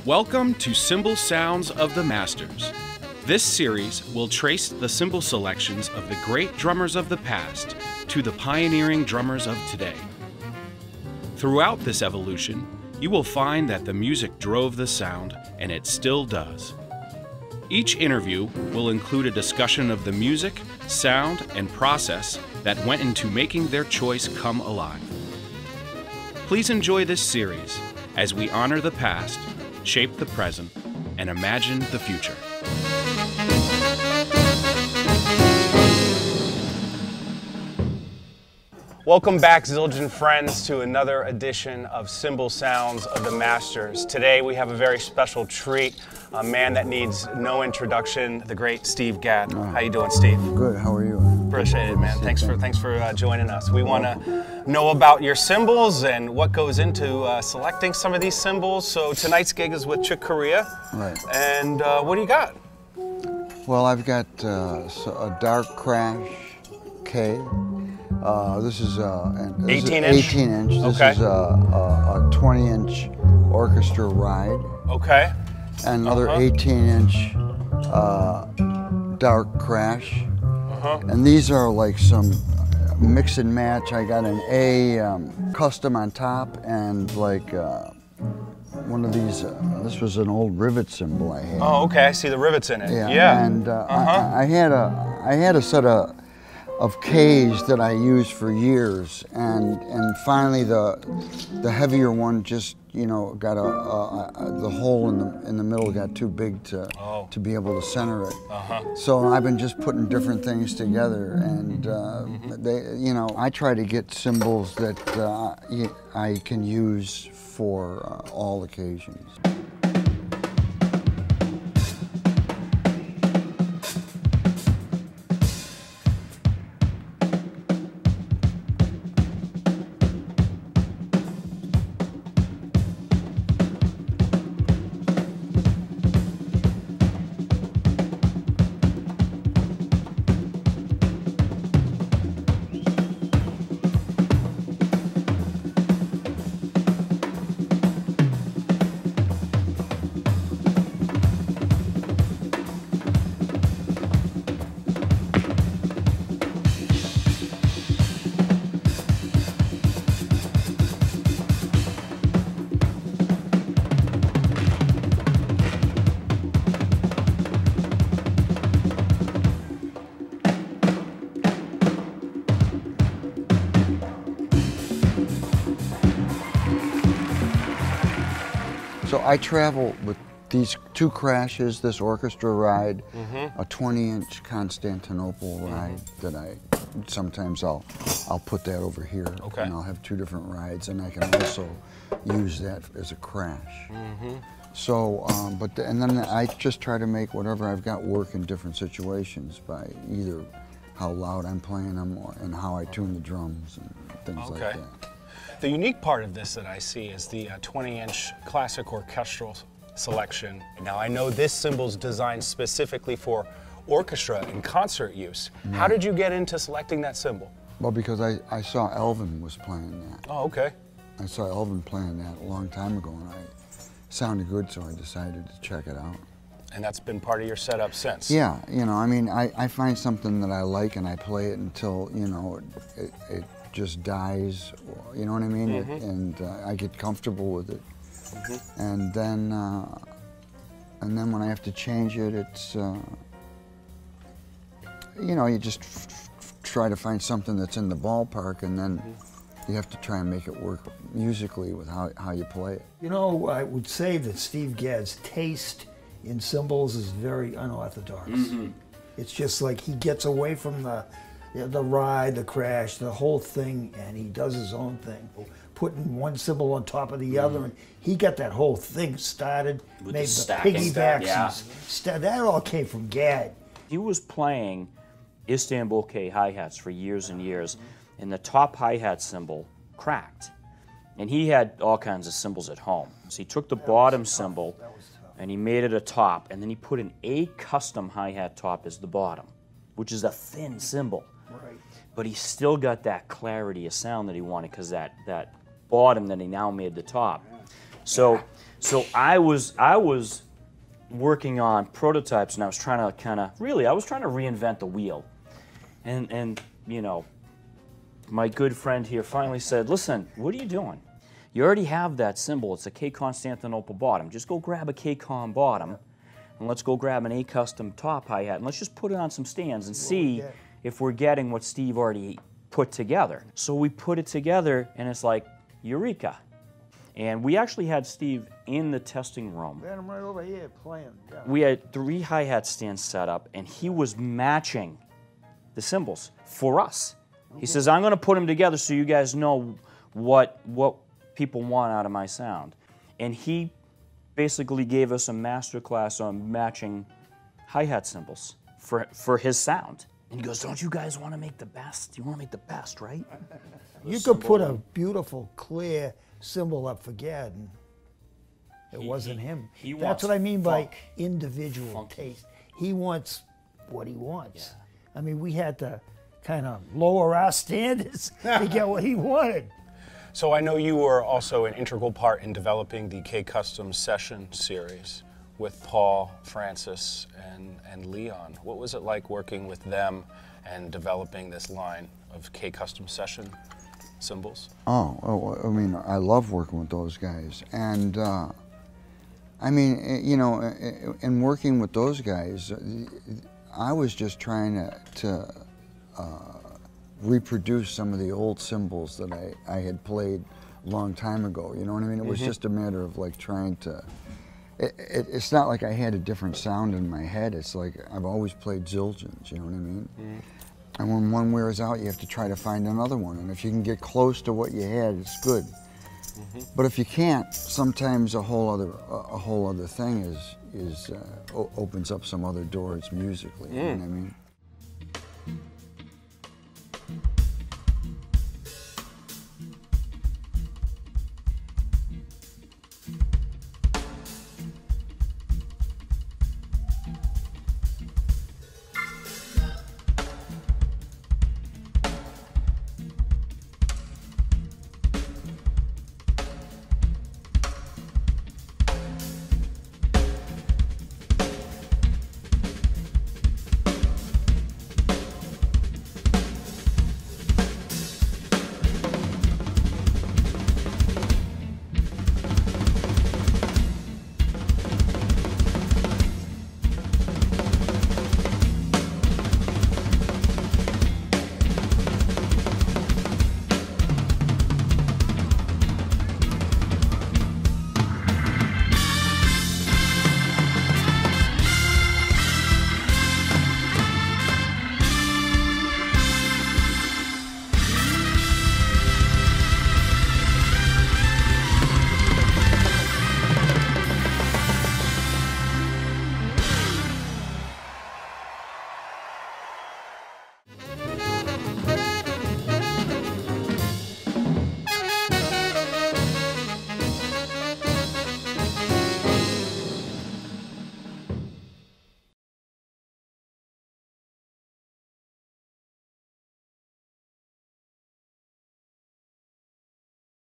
Welcome to Cymbal Sounds of the Masters. This series will trace the cymbal selections of the great drummers of the past to the pioneering drummers of today. Throughout this evolution, you will find that the music drove the sound, and it still does. Each interview will include a discussion of the music, sound, and process that went into making their choice come alive. Please enjoy this series as we honor the past, shape the present, and imagine the future. Welcome back, Zildjian friends, to another edition of Cymbal Sounds of the Masters. Today we have a very special treat, a man that needs no introduction, the great Steve Gadd. How you doing, Steve? Good, how are you? Appreciate it, man. Thanks for joining us. We want to know about your cymbals and what goes into selecting some of these cymbals. So tonight's gig is with 𝐒𝐘𝐿. Right. And what do you got? Well, I've got a dark crash K. This is 18 inch? 18 inch. This okay. is a 20 inch orchestra ride. Okay. And another 18 inch dark crash. And these are like some mix and match. I got an A custom on top and like one of these, this was an old rivet cymbal I had. Oh, okay, I see the rivets in it. Yeah. And I had a set of Ks that I used for years, and finally the heavier one just, you know, got the hole in the middle got too big to be able to center it. So I've been just putting different things together, and they, you know, I try to get cymbals that I can use for all occasions. So I travel with these two crashes, this orchestra ride, a 20-inch Constantinople ride that sometimes I'll put that over here, and I'll have two different rides, and I can also use that as a crash. So, and then I just try to make whatever I've got work in different situations by either how loud I'm playing them and how I tune the drums and things like that. The unique part of this that I see is the 20-inch classic orchestral selection. Now I know this cymbal's designed specifically for orchestra and concert use. How did you get into selecting that cymbal? Well, because I saw Elvin was playing that. Oh, okay. I saw Elvin playing that a long time ago, and it sounded good, so I decided to check it out. And that's been part of your setup since? Yeah, you know, I mean, I find something that I like and I play it until, you know, it just dies, you know what I mean? And I get comfortable with it. And then when I have to change it, it's, you know, you just try to find something that's in the ballpark, and then you have to try and make it work musically with how you play it. You know, I would say that Steve Gadd's taste in cymbals is very unorthodox. It's just like he gets away from the ride, the crash, the whole thing, and he does his own thing. Putting one cymbal on top of the other, and he got that whole thing started, with made the piggybacks, that all came from Gadd. He was playing Istanbul K hi-hats for years and years, and the top hi-hat cymbal cracked. And he had all kinds of cymbals at home. So he took the bottom cymbal and he made it a top, and then he put an A custom hi-hat top as the bottom, which is a thin cymbal. But he still got that clarity of sound that he wanted, because that bottom that he now made the top. So So I was working on prototypes, and I was trying to I was trying to reinvent the wheel. And you know, my good friend here finally said, listen, what are you doing? You already have that cymbal. It's a K-Constantinople bottom. Just go grab a K-Con bottom, and let's go grab an A-Custom top hi-hat, and let's just put it on some stands and see if we're getting what Steve already put together. So we put it together, and it's like, eureka. And we actually had Steve in the testing room. Man, I'm right over here playing. Yeah. We had 3 hi-hat stands set up, and he was matching the cymbals for us. He says, I'm going to put them together so you guys know what people want out of my sound. And he basically gave us a master class on matching hi-hat cymbals for his sound. And he goes, don't you guys want to make the best? You want to make the best, right? You could put a beautiful, clear cymbal up for Gadd, and it wasn't him. That's what I mean by individual taste. He wants what he wants. Yeah. I mean, we had to kind of lower our standards to get what he wanted. So I know you were also an integral part in developing the K-Custom Session series with Paul, Francis, and Leon. What was it like working with them and developing this line of K-Custom Session cymbals? Oh, I mean, I love working with those guys. And, I mean, you know, in working with those guys, I was just trying to reproduce some of the old cymbals that I had played a long time ago, you know what I mean? It was just a matter of like trying to, it's not like I had a different sound in my head, it's like I've always played Zildjians, you know what I mean? And when one wears out, you have to try to find another one, and if you can get close to what you had, it's good. But if you can't, sometimes a whole other thing opens up some other doors musically, you know what I mean?